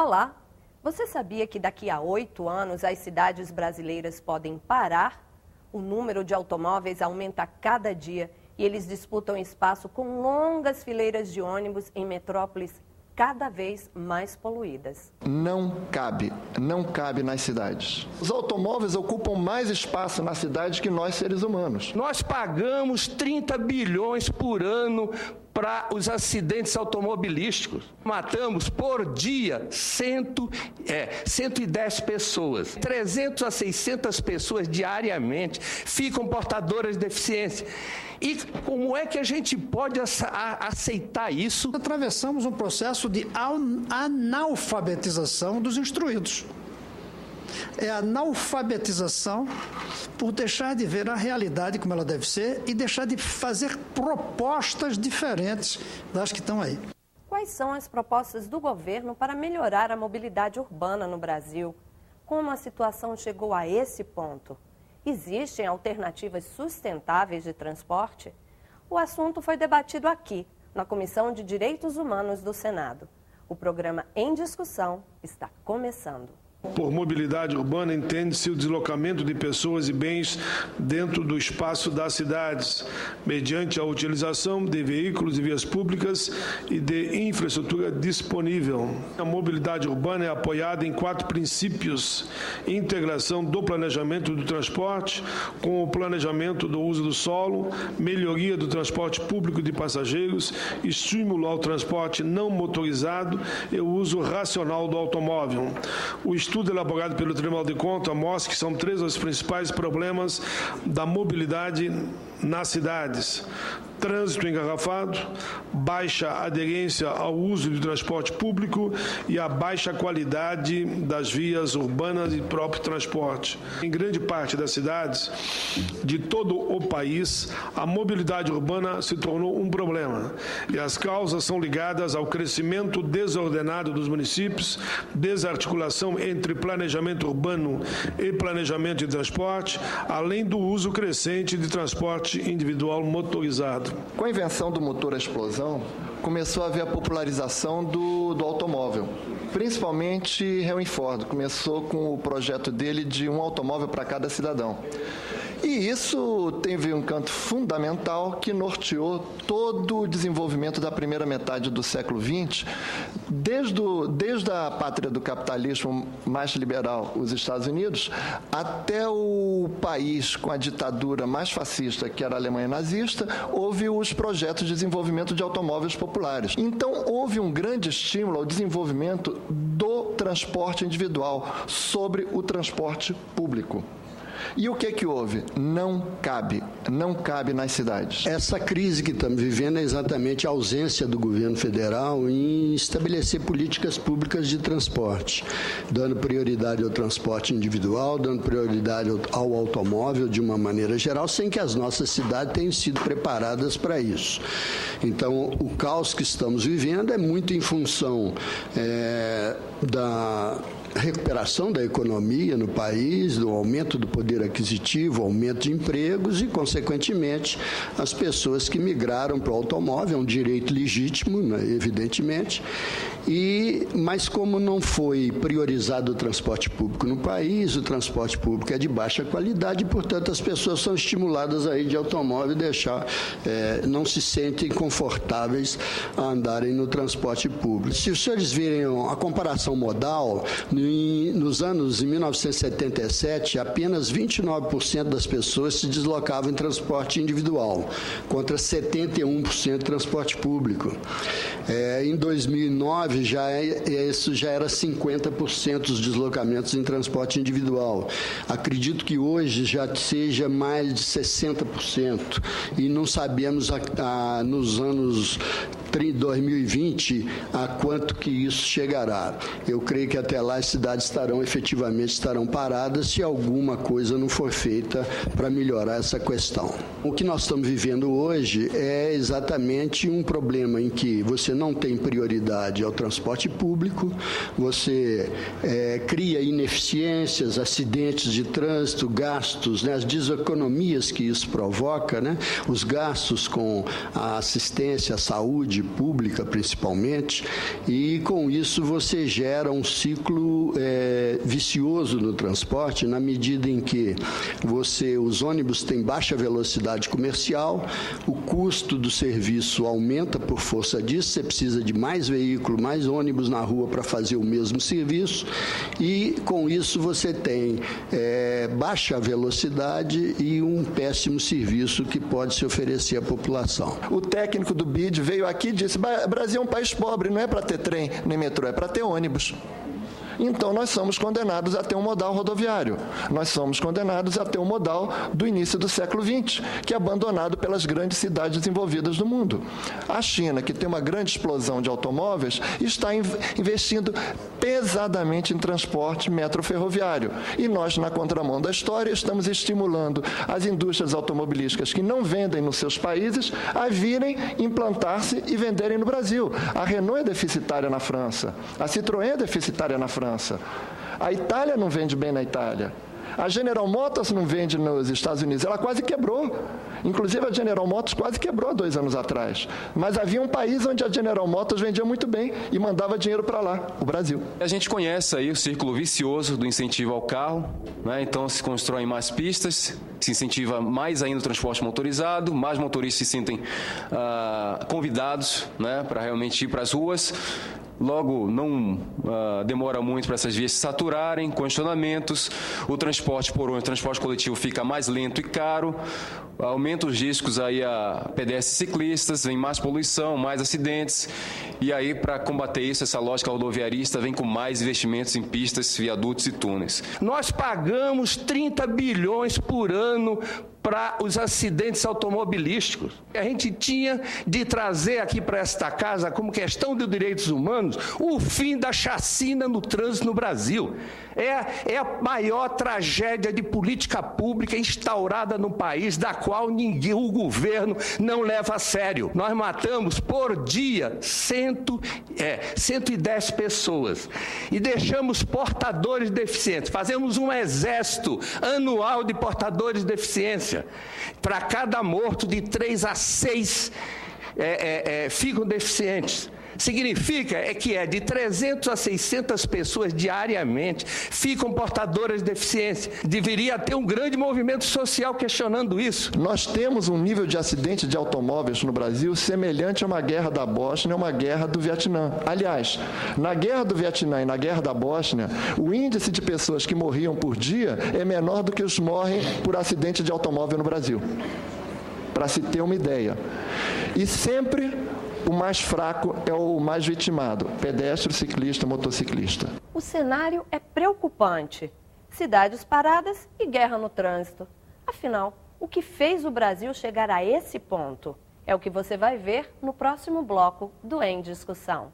Olá! Você sabia que daqui a 8 anos as cidades brasileiras podem parar? O número de automóveis aumenta a cada dia e eles disputam espaço com longas fileiras de ônibus em metrópoles cada vez mais poluídas. Não cabe nas cidades. Os automóveis ocupam mais espaço na cidade que nós, seres humanos. Nós pagamos 30 bilhões por ano para os acidentes automobilísticos. Matamos por dia 110 pessoas. 300 a 600 pessoas diariamente ficam portadoras de deficiência. E como é que a gente pode aceitar isso? Atravessamos um processo de analfabetização dos instruídos. É a analfabetização por deixar de ver a realidade como ela deve ser e deixar de fazer propostas diferentes das que estão aí. Quais são as propostas do governo para melhorar a mobilidade urbana no Brasil? Como a situação chegou a esse ponto? Existem alternativas sustentáveis de transporte? O assunto foi debatido aqui, na Comissão de Direitos Humanos do Senado. O programa Em Discussão está começando. Por mobilidade urbana, entende-se o deslocamento de pessoas e bens dentro do espaço das cidades, mediante a utilização de veículos e vias públicas e de infraestrutura disponível. A mobilidade urbana é apoiada em 4 princípios: integração do planejamento do transporte com o planejamento do uso do solo, melhoria do transporte público de passageiros, estímulo ao transporte não motorizado e o uso racional do automóvel. O estudo elaborado pelo Tribunal de Contas mostra que são 3 os principais problemas da mobilidade nas cidades: trânsito engarrafado, baixa aderência ao uso do transporte público e a baixa qualidade das vias urbanas e próprio transporte. Em grande parte das cidades de todo o país, a mobilidade urbana se tornou um problema e as causas são ligadas ao crescimento desordenado dos municípios, desarticulação entre planejamento urbano e planejamento de transporte, além do uso crescente de transporte individual motorizado. Com a invenção do motor a explosão, começou a haver a popularização do automóvel. Principalmente Henry Ford começou com o projeto dele de um automóvel para cada cidadão. E isso teve um canto fundamental que norteou todo o desenvolvimento da primeira metade do século XX, desde a pátria do capitalismo mais liberal, os Estados Unidos, até o país com a ditadura mais fascista, que era a Alemanha nazista, houve os projetos de desenvolvimento de automóveis populares. Então, houve um grande estímulo ao desenvolvimento do transporte individual sobre o transporte público. E o que houve? Não cabe nas cidades. Essa crise que estamos vivendo é exatamente a ausência do governo federal em estabelecer políticas públicas de transporte, dando prioridade ao transporte individual, dando prioridade ao automóvel de uma maneira geral, sem que as nossas cidades tenham sido preparadas para isso. Então, o caos que estamos vivendo é muito em função da recuperação da economia no país, do aumento do poder aquisitivo, aumento de empregos e, consequentemente, as pessoas que migraram para o automóvel, é um direito legítimo, né, evidentemente, mas como não foi priorizado o transporte público no país, o transporte público é de baixa qualidade e, portanto, as pessoas são estimuladas a ir de automóvel e não se sentem confortáveis a andarem no transporte público. Se os senhores virem a comparação modal, nos anos, em 1977, apenas 29% das pessoas se deslocavam em transporte individual, contra 71% transporte público. Em 2009, isso já era 50% dos deslocamentos em transporte individual. Acredito que hoje já seja mais de 60%. E não sabemos nos anos 2020 a quanto que isso chegará. Eu creio que até lá as cidades efetivamente estarão paradas se alguma coisa não for feita para melhorar essa questão. O que nós estamos vivendo hoje é exatamente um problema em que você não tem prioridade ao transporte público, você cria ineficiências, acidentes de trânsito, gastos, né, as deseconomias que isso provoca, né, os gastos com a assistência à saúde saúde pública, principalmente, e com isso você gera um ciclo vicioso no transporte, na medida em que os ônibus têm baixa velocidade comercial, o custo do serviço aumenta por força disso, você precisa de mais veículo, mais ônibus na rua para fazer o mesmo serviço, e com isso você tem baixa velocidade e um péssimo serviço que pode se oferecer à população. O técnico do BID veio aqui e disse: Brasil é um país pobre, não é para ter trem nem metrô, é para ter ônibus. Então, nós somos condenados a ter um modal rodoviário. Nós somos condenados a ter um modal do início do século XX, que é abandonado pelas grandes cidades desenvolvidas do mundo. A China, que tem uma grande explosão de automóveis, está investindo pesadamente em transporte metroferroviário. E nós, na contramão da história, estamos estimulando as indústrias automobilísticas que não vendem nos seus países a virem implantar-se e venderem no Brasil. A Renault é deficitária na França, a Citroën é deficitária na França. A Itália não vende bem na Itália. A General Motors não vende nos Estados Unidos. Ela quase quebrou. Inclusive, a General Motors quase quebrou 2 anos atrás. Mas havia um país onde a General Motors vendia muito bem e mandava dinheiro para lá, o Brasil. A gente conhece aí o círculo vicioso do incentivo ao carro, né? Então, se constroem mais pistas, se incentiva mais ainda o transporte motorizado, mais motoristas se sentem convidados, né, para realmente ir para as ruas. Logo, não demora muito para essas vias se saturarem, congestionamentos, o transporte por ônibus, o transporte coletivo fica mais lento e caro, aumenta os riscos aí a pedestres e ciclistas, vem mais poluição, mais acidentes, e aí para combater isso, essa lógica rodoviarista vem com mais investimentos em pistas, viadutos e túneis. Nós pagamos 30 bilhões por ano para os acidentes automobilísticos. A gente tinha de trazer aqui para esta casa, como questão de direitos humanos, o fim da chacina no trânsito no Brasil. É a maior tragédia de política pública instaurada no país, da qual o governo não leva a sério. Nós matamos por dia 110 pessoas e deixamos portadores deficientes. Fazemos um exército anual de portadores de deficiência. Para cada morto, de 3 a 6 ficam deficientes. Significa que de 300 a 600 pessoas diariamente ficam portadoras de deficiência. Deveria ter um grande movimento social questionando isso. Nós temos um nível de acidente de automóveis no Brasil semelhante a uma guerra da Bósnia, uma guerra do Vietnã. Aliás, na guerra do Vietnã e na guerra da Bósnia, o índice de pessoas que morriam por dia é menor do que os morrem por acidente de automóvel no Brasil. Para se ter uma ideia. E sempre o mais fraco é o mais vitimado, pedestre, ciclista, motociclista. O cenário é preocupante. Cidades paradas e guerra no trânsito. Afinal, o que fez o Brasil chegar a esse ponto? É o que você vai ver no próximo bloco do Em Discussão.